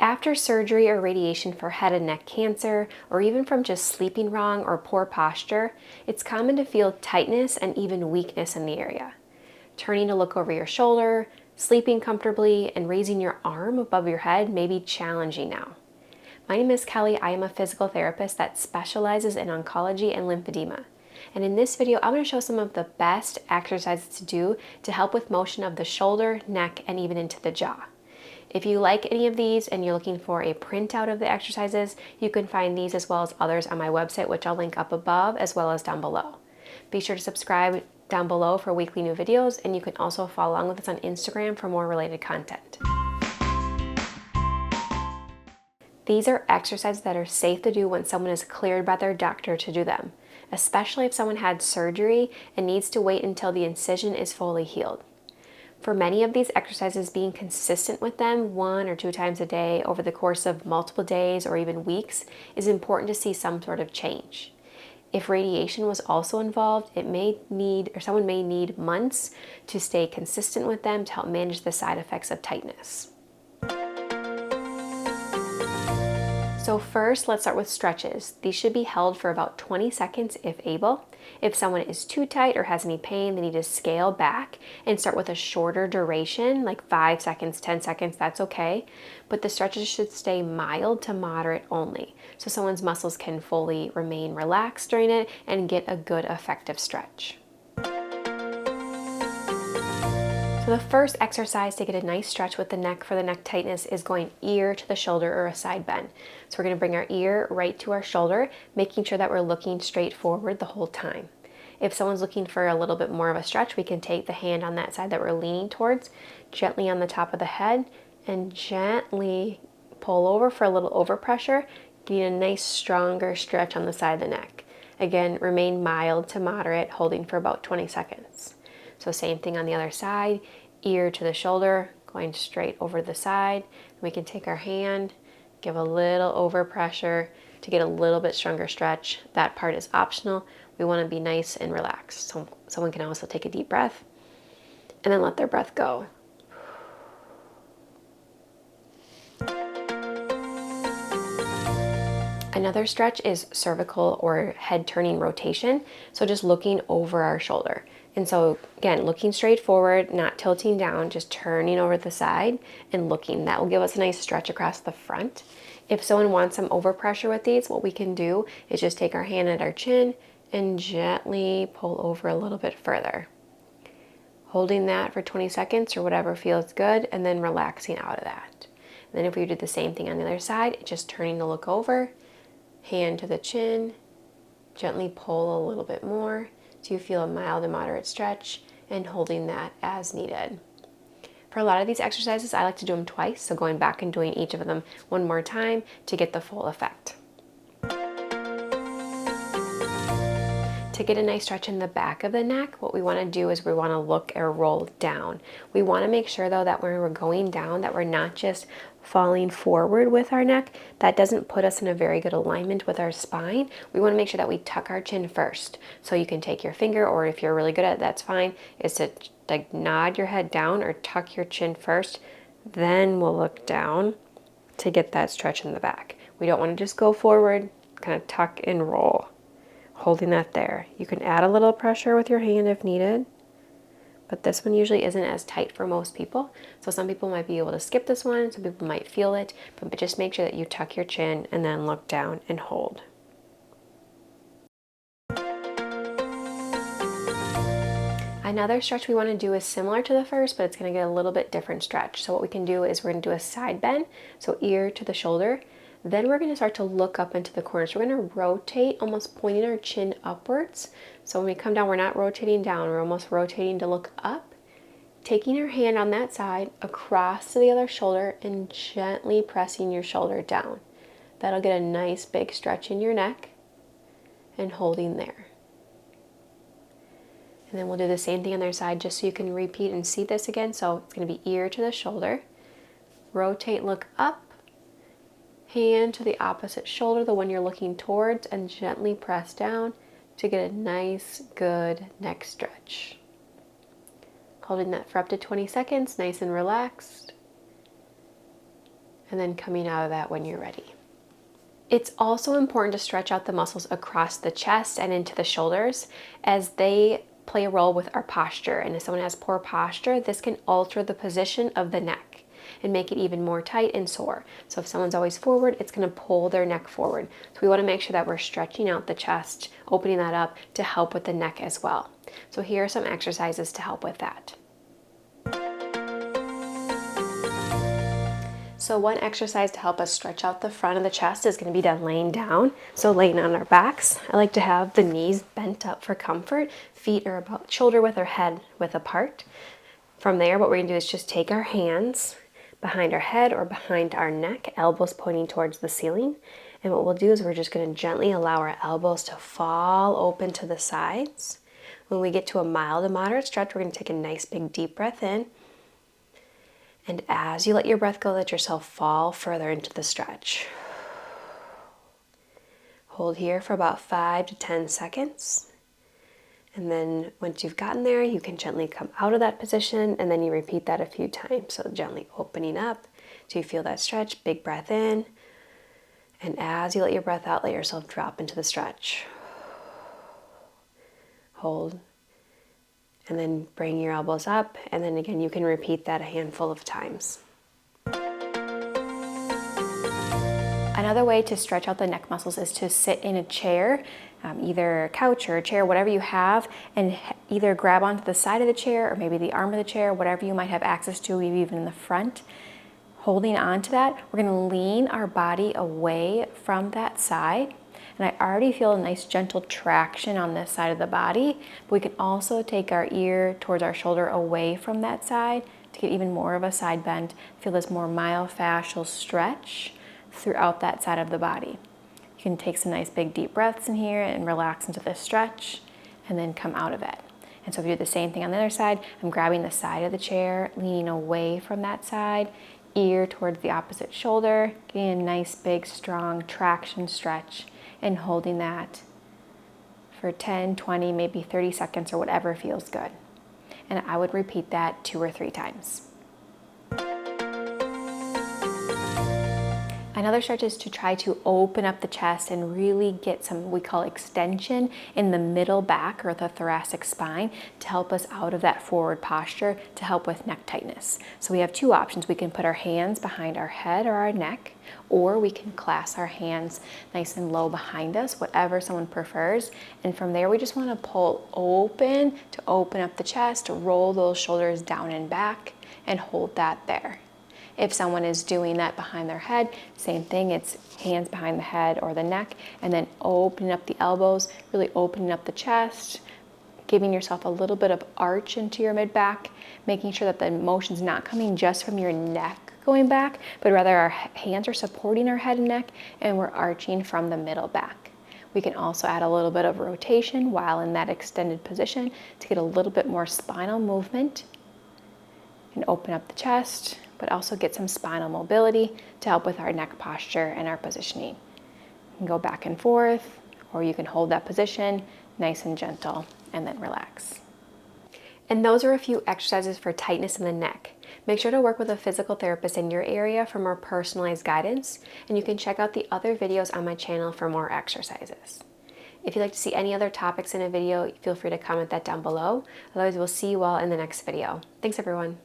After surgery or radiation for head and neck cancer, or even from just sleeping wrong or poor posture, it's common to feel tightness and even weakness in the area. Turning to look over your shoulder, sleeping comfortably, and raising your arm above your head may be challenging now. My name is Kelly. I am a physical therapist that specializes in oncology and lymphedema. And in this video, I'm going to show some of the best exercises to do to help with motion of the shoulder, neck, and even into the jaw. If you like any of these and you're looking for a printout of the exercises, you can find these as well as others on my website, which I'll link up above as well as down below. Be sure to subscribe down below for weekly new videos, and you can also follow along with us on Instagram for more related content. These are exercises that are safe to do when someone is cleared by their doctor to do them, especially if someone had surgery and needs to wait until the incision is fully healed. For many of these exercises, being consistent with them 1 or 2 times a day over the course of multiple days or even weeks is important to see some sort of change. If radiation was also involved, someone may need months to stay consistent with them to help manage the side effects of tightness. So first, let's start with stretches. These should be held for about 20 seconds if able. If someone is too tight or has any pain, they need to scale back and start with a shorter duration, like 5 seconds, 10 seconds, that's okay. But the stretches should stay mild to moderate only, so someone's muscles can fully remain relaxed during it and get a good effective stretch. So the first exercise to get a nice stretch with the neck for the neck tightness is going ear to the shoulder or a side bend. So we're going to bring our ear right to our shoulder, making sure that we're looking straight forward the whole time. If someone's looking for a little bit more of a stretch, we can take the hand on that side that we're leaning towards, gently on the top of the head, and gently pull over for a little overpressure, getting a nice stronger stretch on the side of the neck. Again, remain mild to moderate, holding for about 20 seconds. So same thing on the other side, ear to the shoulder, going straight over the side. We can take our hand, give a little overpressure to get a little bit stronger stretch. That part is optional. We want to be nice and relaxed. So someone can also take a deep breath and then let their breath go. Another stretch is cervical or head turning rotation. So just looking over our shoulder. And so again, looking straight forward, not tilting down, just turning over the side and looking. That will give us a nice stretch across the front. If someone wants some overpressure with these, what we can do is just take our hand at our chin and gently pull over a little bit further. Holding that for 20 seconds or whatever feels good, and then relaxing out of that. And then if we do the same thing on the other side, just turning to look over, hand to the chin, gently pull a little bit more so you feel a mild to moderate stretch, and holding that as needed. For a lot of these exercises, I like to do them twice, so going back and doing each of them one more time to get the full effect. To get a nice stretch in the back of the neck, what we want to do is we want to look or roll down. We want to make sure though that when we're going down that we're not just falling forward with our neck. That doesn't put us in a very good alignment with our spine. We want to make sure that we tuck our chin first. So you can take your finger, or if you're really good at it, that's fine, is to like nod your head down or tuck your chin first. Then we'll look down to get that stretch in the back. We don't want to just go forward, kind of tuck and roll. Holding that there. You can add a little pressure with your hand if needed, but this one usually isn't as tight for most people. So some people might be able to skip this one, some people might feel it, but just make sure that you tuck your chin and then look down and hold. Another stretch we want to do is similar to the first, but it's going to get a little bit different stretch. So what we can do is we're going to do a side bend, so ear to the shoulder. Then we're going to start to look up into the corners. We're going to rotate, almost pointing our chin upwards. So when we come down, we're not rotating down, we're almost rotating to look up. Taking your hand on that side across to the other shoulder and gently pressing your shoulder down. That'll get a nice big stretch in your neck, and holding there. And then we'll do the same thing on the other side just so you can repeat and see this again. So it's going to be ear to the shoulder. Rotate, look up. Hand to the opposite shoulder, the one you're looking towards, and gently press down to get a nice, good neck stretch. Holding that for up to 20 seconds, nice and relaxed. and then coming out of that when you're ready. It's also important to stretch out the muscles across the chest and into the shoulders, as they play a role with our posture. And if someone has poor posture, this can alter the position of the neck and make it even more tight and sore. So if someone's always forward, it's going to pull their neck forward. So we want to make sure that we're stretching out the chest, opening that up to help with the neck as well. So here are some exercises to help with that. So one exercise to help us stretch out the front of the chest is going to be done laying down. So laying on our backs, I like to have the knees bent up for comfort. Feet are about shoulder width or head width apart. From there, what we're going to do is just take our hands behind our head or behind our neck, elbows pointing towards the ceiling. And what we'll do is we're just going to gently allow our elbows to fall open to the sides. When we get to a mild to moderate stretch, we're going to take a nice big deep breath in. And as you let your breath go, let yourself fall further into the stretch. Hold here for about 5 to 10 seconds. And then once you've gotten there, you can gently come out of that position, and then you repeat that a few times. So gently opening up till you feel that stretch, big breath in. And as you let your breath out, let yourself drop into the stretch. Hold. And then bring your elbows up, and then again you can repeat that a handful of times. Another way to stretch out the neck muscles is to sit in a chair, either a couch or a chair, whatever you have, and either grab onto the side of the chair or maybe the arm of the chair, whatever you might have access to, maybe even in the front. Holding on to that, we're going to lean our body away from that side. And I already feel a nice gentle traction on this side of the body, but we can also take our ear towards our shoulder away from that side to get even more of a side bend. Feel this more myofascial stretch throughout that side of the body. You can take some nice big deep breaths in here and relax into this stretch and then come out of it. And so if you do the same thing on the other side, I'm grabbing the side of the chair, leaning away from that side, ear towards the opposite shoulder, getting a nice big strong traction stretch, and holding that for 10, 20, maybe 30 seconds or whatever feels good. And I would repeat that 2 or 3 times. Another stretch is to try to open up the chest and really get some, we call extension in the middle back or the thoracic spine to help us out of that forward posture to help with neck tightness. So we have 2 options. We can put our hands behind our head or our neck, or we can clasp our hands nice and low behind us, whatever someone prefers. And from there, we just want to pull open to open up the chest, roll those shoulders down and back, and hold that there. If someone is doing that behind their head, same thing, it's hands behind the head or the neck, and then opening up the elbows, really opening up the chest, giving yourself a little bit of arch into your mid-back, making sure that the motion's not coming just from your neck going back, but rather our hands are supporting our head and neck, and we're arching from the middle back. We can also add a little bit of rotation while in that extended position to get a little bit more spinal movement and open up the chest, but also get some spinal mobility to help with our neck posture and our positioning. You can go back and forth, or you can hold that position nice and gentle and then relax. And those are a few exercises for tightness in the neck. Make sure to work with a physical therapist in your area for more personalized guidance, and you can check out the other videos on my channel for more exercises. If you'd like to see any other topics in a video, feel free to comment that down below. Otherwise, we'll see you all in the next video. Thanks, everyone.